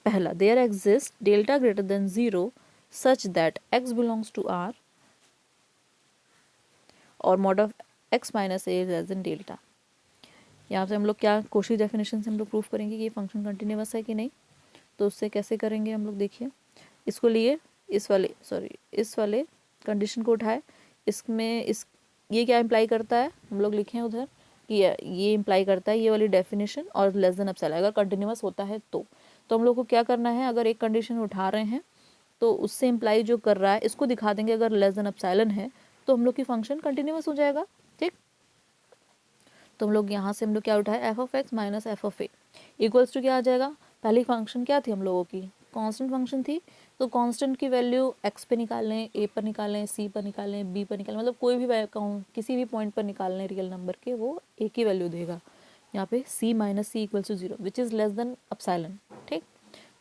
Speaker 1: पहला there exist delta greater than 0 such that x belongs to r और mod of x minus a less than delta. यहाँ से हम लोग क्या कोशी डेफिनेशन से हम लोग प्रूफ करेंगे कि ये फंक्शन कंटिन्यूअस है कि नहीं। तो उससे कैसे करेंगे हम लोग, देखिए इसको लिए इस वाले कंडीशन को उठाए, इसमें इस ये क्या इम्प्लाई करता है, हम लोग लिखें उधर कि ये इम्प्लाई करता है ये वाली डेफिनेशन और लेस देन एप्सिलॉन अगर कंटिन्यूअस होता है तो हम लोग को क्या करना है, अगर एक कंडीशन उठा रहे हैं तो उससे इम्प्लाई जो कर रहा है इसको दिखा देंगे, अगर लेस देन एप्सिलॉन है तो हम लोग की फंक्शन कंटिन्यूअस हो जाएगा। ठीक, तो हम लोग यहाँ से हम लोग क्या उठाए, f of x minus f of a equals to क्या आ जाएगा, पहली फंक्शन क्या थी हम लोगों की, कांस्टेंट फंक्शन थी, तो कांस्टेंट की वैल्यू एक्स पे निकाल लें, ए पर निकाल लें, सी पर निकाल लें, बी पर निकाल लें, मतलब कोई भी किसी भी पॉइंट पर निकाल लें रियल नंबर के, वो एक ही वैल्यू देगा। यहाँ पे c minus c equals to 0 which is less than epsilon. ठीक,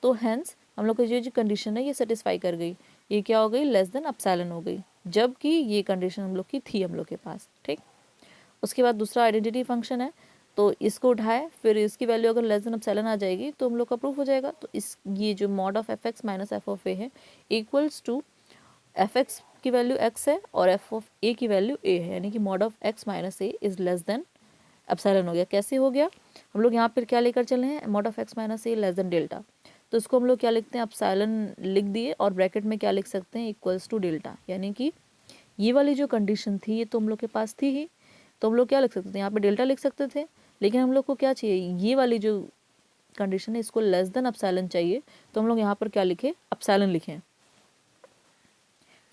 Speaker 1: तो हैंस हम लोग की जो कंडीशन है ये सेटिस्फाई कर गई, ये क्या हो गई, लेस देन एप्सिलॉन हो गई, जबकि ये कंडीशन हम लोग की थी हम लोग के पास। ठीक, उसके बाद दूसरा आइडेंटिटी फंक्शन है, तो इसको उठाए फिर इसकी वैल्यू अगर लेस देन एप्सिलॉन आ जाएगी तो हम लोग का प्रूफ हो जाएगा। तो इस ये जो mod of f x minus f of a है इक्वल्स टू एफ एक्स की वैल्यू एक्स है और एफ ऑफ ए की वैल्यू ए है, यानी कि mod of x minus A is less than epsilon हो गया। कैसे हो गया, हम लोग यहाँ पर क्या लेकर चले हैं, mod of x minus a less than delta, तो इसको हम लोग क्या लिखते हैं, एप्सिलॉन लिख दिए और ब्रैकेट में क्या लिख सकते हैं, इक्वल्स टू डेल्टा, यानी कि ये वाली जो कंडीशन थी ये तो हम लोग के पास थी ही, तो हम लोग क्या लिख सकते थे, यहाँ पे डेल्टा लिख सकते थे, लेकिन हम लोग को क्या चाहिए, ये वाली जो कंडीशन है इसको लेस देन एप्सिलॉन चाहिए, तो हम लोग यहाँ पर क्या लिखे, एप्सिलॉन लिखे हैं,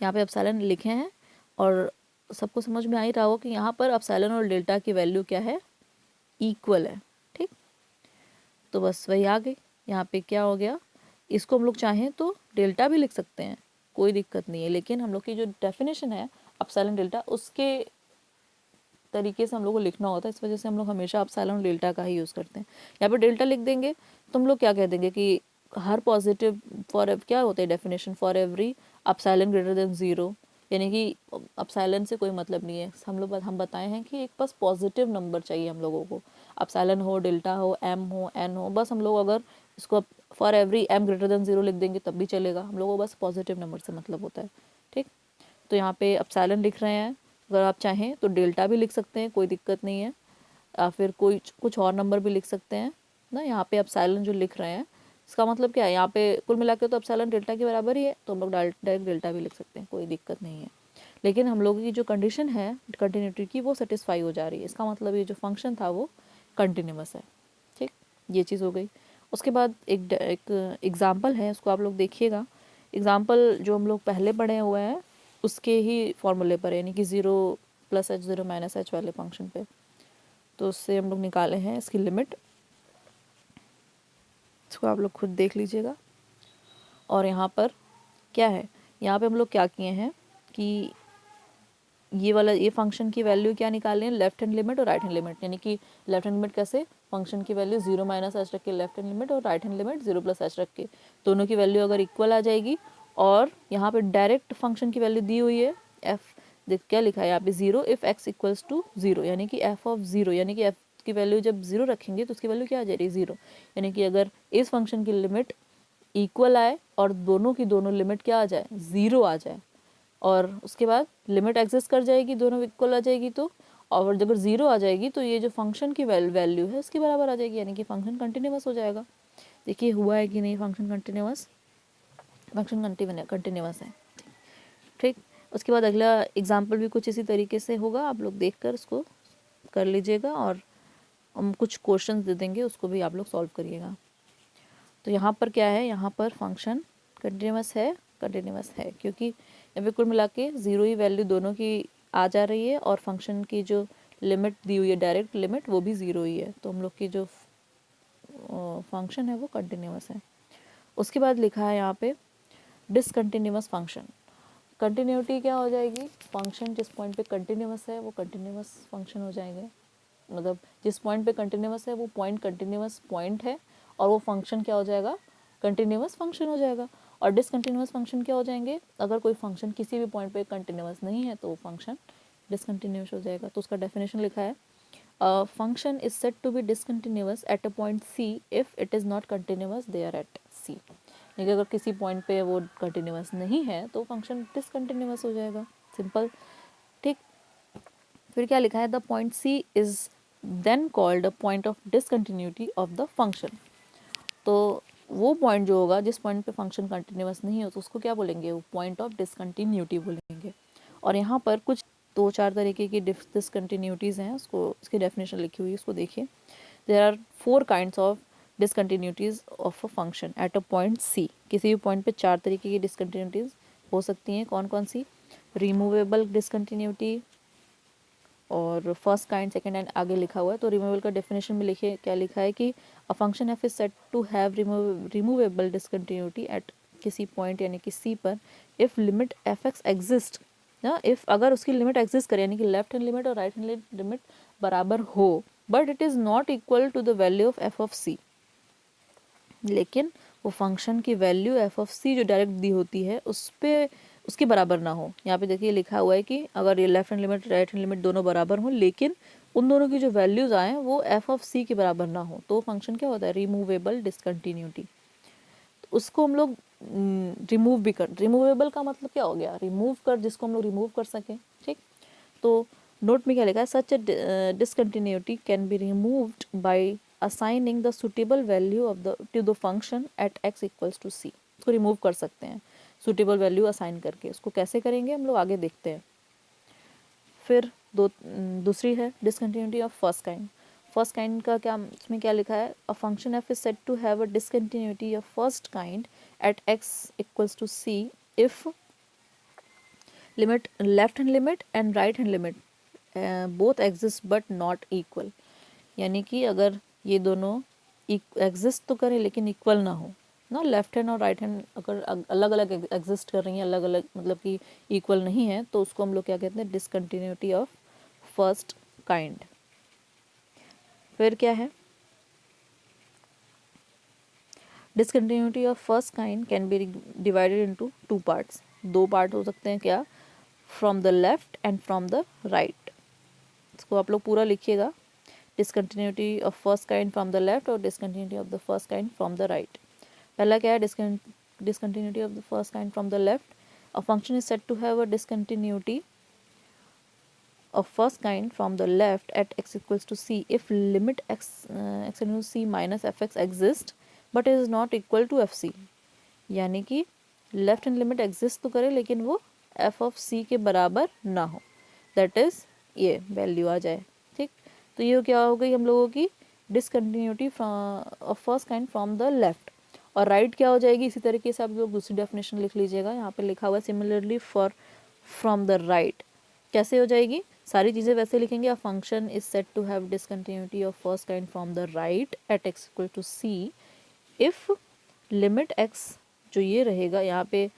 Speaker 1: यहाँ पे एप्सिलॉन लिखे हैं। और सबको समझ में आ ही रहा हो कि यहाँ पर एप्सिलॉन और डेल्टा की वैल्यू क्या है, इक्वल है। ठीक, तो बस वही आ गई, यहाँ पे क्या हो गया, इसको हम लोग चाहें तो डेल्टा भी लिख सकते हैं, कोई दिक्कत नहीं है, लेकिन हम लोग की जो डेफिनेशन है एप्सिलॉन डेल्टा उसके तरीके से हम लोग को लिखना होता है, इस वजह से हम लोग हमेशा एप्सिलॉन डेल्टा का ही यूज़ करते हैं। यहाँ पे डेल्टा लिख देंगे तो हम लोग क्या कह देंगे कि हर पॉजिटिव फॉर क्या होता है definition, for every epsilon greater than 0, यानी कि एप्सिलॉन से कोई मतलब नहीं है, हम बताए हैं कि एक बस पॉजिटिव नंबर चाहिए हम लोगों को, एप्सिलॉन हो, डेल्टा हो, एम हो, एन हो, बस हम लोग अगर इसको for every m greater than 0 लिख देंगे तब भी चलेगा, हम लोगों को बस पॉजिटिव नंबर से मतलब होता है। ठीक, तो यहाँ पे एप्सिलॉन लिख रहे हैं, अगर आप चाहें तो डेल्टा भी लिख सकते हैं, कोई दिक्कत नहीं है, या फिर कोई कुछ और नंबर भी लिख सकते हैं ना। यहाँ पे एप्सिलॉन जो लिख रहे हैं इसका मतलब क्या है, यहाँ पे कुल मिला के तो एप्सिलॉन डेल्टा के बराबर ही है, तो हम लोग डायरेक्ट डेल्टा भी लिख सकते हैं, कोई दिक्कत नहीं है, लेकिन हम लोगों की जो कंडीशन है कंटिन्यूटी की वो सेटिस्फाई हो जा रही है, इसका मतलब ये जो फंक्शन था वो कंटिन्यूअस है। ठीक, ये चीज़ हो गई। उसके बाद एक एग्ज़ाम्पल है, उसको आप लोग देखिएगा। एग्ज़ाम्पल जो हम लोग पहले पढ़े हुए हैं उसके ही फॉर्मूले पर, यानी कि 0 + h 0 - h वाले फंक्शन पे, तो उससे हम लोग निकाले हैं इसकी लिमिट, इसको आप लोग खुद देख लीजिएगा। और यहाँ पर क्या है, यहाँ पे हम लोग क्या किए हैं कि ये फंक्शन की वैल्यू क्या निकाले हैं, लेफ्ट हैंड लिमिट और राइट हैंड लिमिट, यानी कि लेफ्ट हैंड लिमिट कैसे, फंक्शन की वैल्यू 0 - h रख के लेफ्ट हैंड लिमिट और राइट हैंड लिमिट 0 + h रख के, दोनों की वैल्यू अगर इक्वल आ जाएगी, और यहाँ पे डायरेक्ट फंक्शन की वैल्यू दी हुई है एफ, देख क्या लिखा है यहाँ पे 0 इफ़ x इक्वल्स टू 0, यानी कि एफ ऑफ 0, यानी कि एफ की वैल्यू जब 0 रखेंगे तो उसकी वैल्यू क्या आ जाएगी, 0, यानी कि अगर इस फंक्शन की लिमिट इक्वल आए और दोनों की दोनों लिमिट क्या आ जाए, 0 आ जाए, और उसके बाद लिमिट एग्जिस्ट कर जाएगी, दोनों इक्वल आ जाएगी तो, और अगर ज़ीरो आ जाएगी तो ये जो फंक्शन की वैल्यू है उसके बराबर आ जाएगी, यानी कि फंक्शन कंटिन्यूअस हो जाएगा। देखिए हुआ है कि नहीं फंक्शन कंटिन्यूअस, फंक्शन कंटिन्यूअस है। ठीक, उसके बाद अगला एग्जाम्पल भी कुछ इसी तरीके से होगा, आप लोग देख कर उसको कर लीजिएगा और हम कुछ क्वेश्चन दे देंगे, उसको भी आप लोग सॉल्व करिएगा। तो यहाँ पर क्या है, यहाँ पर फंक्शन कंटिन्यूअस है क्योंकि यहाँ पे कुल मिला के ज़ीरो ही वैल्यू दोनों की आ जा रही है और फंक्शन की जो लिमिट दी हुई है डायरेक्ट लिमिट वो भी ज़ीरो ही है, तो हम लोग की जो फंक्शन है वो कंटिन्यूअस है। उसके बाद लिखा है यहाँ पे डिसकंटिन्यूअस फंक्शन। कंटिन्यूटी क्या हो जाएगी, फंक्शन जिस पॉइंट पे कंटिन्यूअस है वो कंटिन्यूअस फंक्शन हो जाएंगे, मतलब जिस पॉइंट पे कंटिन्यूअस है वो पॉइंट कंटिन्यूअस पॉइंट है और वो फंक्शन क्या हो जाएगा, कंटिन्यूअस फंक्शन हो जाएगा। और डिसकंटिन्यूअस फंक्शन क्या हो जाएंगे, अगर कोई फंक्शन किसी भी पॉइंट पे कंटिन्यूअस नहीं है तो वो फंक्शन डिसकंटिन्यूअस हो जाएगा। तो उसका डेफिनेशन लिखा है, function is said to be discontinuous at a point c if it is not continuous there at c. लेकिन अगर किसी पॉइंट पे वो कंटिन्यूअस नहीं है तो फंक्शन डिसकंटिन्यूअस हो जाएगा, सिंपल। ठीक, फिर क्या लिखा है, the point c is then called a point of discontinuity of the function. तो वो पॉइंट जो होगा जिस पॉइंट पे फंक्शन कंटिन्यूअस नहीं है तो उसको क्या बोलेंगे, वो पॉइंट ऑफ डिसकंटिन्यूटी बोलेंगे। और यहाँ पर कुछ दो चार तरीके की डिसकंटिन्यूटीज़ हैं, उसको उसकी डेफिनेशन लिखी हुई है, उसको देखिए। There are 4 kinds of discontinuities of a function at a point c. किसी भी पॉइंट पे 4 तरीके की डिसकंटिन्यूटीज़ हो सकती हैं, कौन कौन सी, रिमूवेबल डिसकंटिन्यूटी और फर्स्ट काइंड, सेकंड एंड आगे लिखा हुआ है। तो रिमूवेबल का डेफिनेशन में लिखिए, क्या लिखा है कि a function f is said to have removable discontinuity at किसी पॉइंट यानी कि सी पर if limit f x exist, ना इफ अगर उसकी लिमिट एग्जिस्ट करे यानी कि लेफ्ट हैंड लिमिट और राइट हैंड लिमिट बराबर हो, but it is not equal to the value of f of C. लेकिन वो फंक्शन की वैल्यू एफ ऑफ सी जो डायरेक्ट दी होती है उस पर उसके बराबर ना हो। यहाँ पे देखिए लिखा हुआ है कि अगर ये left hand limit right hand limit दोनों बराबर हो लेकिन उन दोनों की जो वैल्यूज आए वो एफ ऑफ सी के बराबर ना हो तो फंक्शन क्या होता है, रिमूवेबल डिसकंटिन्यूटी। उसको हम लोग रिमूव भी कर, रिमूवेबल का मतलब क्या हो गया, रिमूव कर, जिसको हम लोग रिमूव कर सकें। ठीक, तो नोट में क्या लिखा है, such a discontinuity can be removed by assigning the suitable value of the to the function at x equals to c. उसको रिमूव कर सकते हैं सुटेबल वैल्यू असाइन करके। उसको कैसे करेंगे हम लोग आगे देखते हैं। फिर दूसरी है discontinuity of first kind. First kind का क्या, उसमें क्या लिखा है, a function f is said to have a discontinuity of first kind at x equals to c if limit left hand limit and right hand limit both exist but not equal. यानी कि अगर ये दोनों exist तो करें लेकिन equal ना हो, ना लेफ्ट हैंड और राइट हैंड अगर अलग अलग एग्जिस्ट कर रही हैं, अलग अलग मतलब कि इक्वल नहीं है, तो उसको हम लोग क्या कहते हैं, डिसकंटिन्यूटी ऑफ फर्स्ट काइंड। फिर क्या है, discontinuity of first kind can be divided into 2 parts. 2 part हो सकते हैं, क्या, from the left and from the right. इसको आप लोग पूरा लिखिएगा, discontinuity of first kind from the left और discontinuity of the first kind from the right। पहला क्या है, discontinuity of the first kind from the left। a function is said to have a discontinuity of first kind from the left at x equals to c if limit x equals to c minus fx exist but is not equal to fc। यानी कि left hand limit exist तो करे लेकिन वो F of सी के बराबर ना हो, दैट इज़ ये वैल्यू आ जाए। ठीक, तो ये क्या हो गई हम लोगों की discontinuity of first kind from the left. और राइट क्या हो जाएगी, इसी तरीके से आप लोग दूसरी डेफिनेशन लिख लीजिएगा, यहाँ पे लिखा हुआ है similarly for from the right. कैसे हो जाएगी, सारी चीज़ें वैसे लिखेंगे, a function is said to have discontinuity of first kind from the right at x equal to c if limit x, जो ये रहेगा यहाँ पे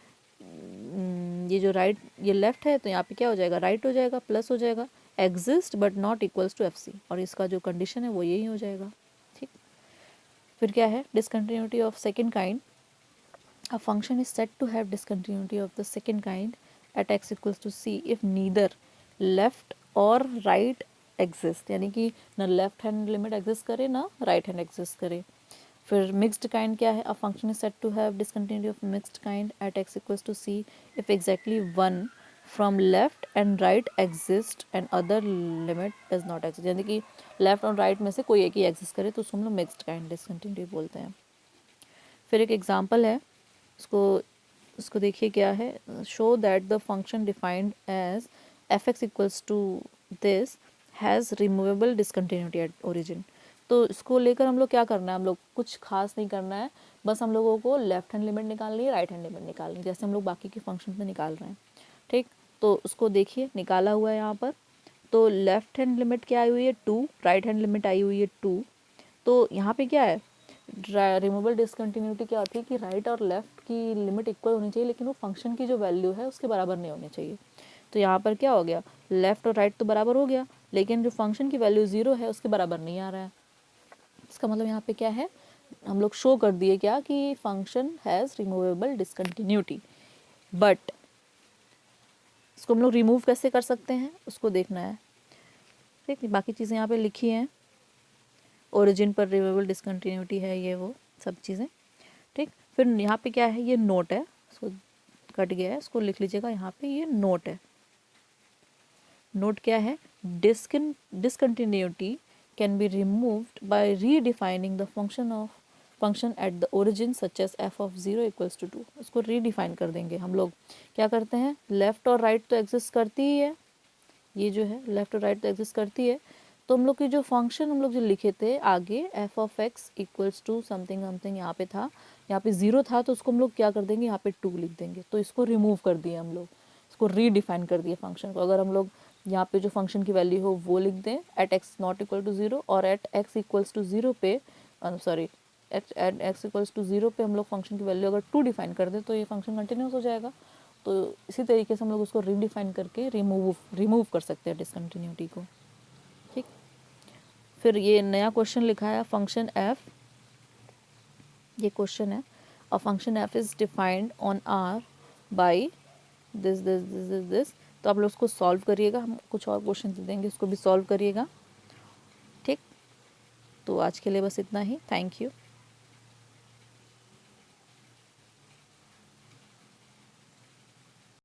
Speaker 1: ये जो राइट ये लेफ्ट है तो यहाँ पे क्या हो जाएगा, राइट हो जाएगा, प्लस हो जाएगा, exist but not equals to f c, और इसका जो कंडीशन है वो यही हो जाएगा। ठीक, फिर क्या है, discontinuity of second kind. A function is said to have discontinuity of the second kind at x equals to c if neither left और राइट एग्जिस्ट, यानी कि ना लेफ्ट हैंड लिमिट एग्जिस्ट करे ना राइट हैंड एग्जिस्ट करे। फिर mixed kind क्या है, a function is said to have discontinuity of mixed kind at x equals to c if exactly one from left and right exist and other limit does not exist, यानी कि left और right में से कोई एक ही exist करे तो उसको हम लोग मिक्स्ड काइंड डिसकंटिन्यूटी बोलते हैं। फिर एक एग्जांपल है, उसको देखिए क्या है, show that the function defined as f x equals to this has removable discontinuity at origin. तो इसको लेकर हम लोग क्या करना है, हम लोग कुछ खास नहीं करना है, बस हम लोगों को लेफ्ट हैंड लिमिट निकालनी है, राइट हैंड लिमिट निकालनी है, जैसे हम लोग बाकी के फंक्शन में निकाल रहे हैं। ठीक, तो उसको देखिए निकाला हुआ है यहाँ पर। तो लेफ्ट हैंड लिमिट क्या आई हुई है 2, राइट हैंड लिमिट आई हुई है 2। तो यहाँ पे क्या है, रिमूवेबल डिसकंटिन्यूटी क्या होती है कि राइट और लेफ्ट की लिमिट इक्वल होनी चाहिए, लेकिन वो फंक्शन की जो वैल्यू है उसके बराबर नहीं होनी चाहिए। तो यहाँ पर क्या हो गया, लेफ्ट और राइट तो बराबर हो गया, लेकिन जो फंक्शन की वैल्यू 0 है उसके बराबर नहीं आ रहा है। इसका मतलब यहाँ पे क्या है, हम लोग शो कर दिए क्या कि function has removable discontinuity. But इसको हम लोग रिमूव कैसे कर सकते हैं उसको देखना है। ठीक, बाकी चीज़ें यहाँ पे लिखी हैं, ओरिजिन पर रिमूवेबल डिसकंटिन्यूटी है, ये वो सब चीज़ें। ठीक, फिर यहाँ पे क्या है, ये नोट है, इसको कट गया है, इसको लिख लीजिएगा, यहाँ पे ये नोट है। नोट क्या है, discontinuity can be removed by redefining the function at the origin such as f of 0 equals to 2। इसको रीडिफाइन कर देंगे। हम लोग क्या करते हैं, लेफ़्ट और राइट तो एग्जिस्ट करती ही है, ये जो है लेफ़्ट और राइट तो एग्जिस्ट करती है, तो हम लोग की जो फंक्शन हम लोग जो लिखे थे आगे f of x equals to something something यहाँ पे था, यहाँ पे 0 था, तो उसको हम लोग क्या कर देंगे, यहाँ पे 2 लिख देंगे। तो इसको रिमूव कर दिए हम लोग, इसको रीडिफाइन कर दिए फंक्शन को। अगर हम लोग यहाँ पे जो फंक्शन की वैल्यू हो वो लिख दें at x not equal to 0, और एट एक्स इक्वल्स टू 0 पे sorry at x equals to 0 पे हम लोग फंक्शन की वैल्यू अगर 2 डिफाइन कर दें तो ये फंक्शन कंटिन्यूस हो जाएगा। तो इसी तरीके से हम लोग उसको रीडिफाइन करके रिमूव कर सकते हैं डिसकंटिन्यूटी को। ठीक, फिर ये नया क्वेश्चन लिखा है फंक्शन एफ, ये क्वेश्चन है, a function f is defined on R by this this this this this. तो आप लोग उसको सॉल्व करिएगा, हम कुछ और क्वेश्चन देंगे, उसको भी सॉल्व करिएगा। ठीक, तो आज के लिए बस इतना ही, थैंक यू।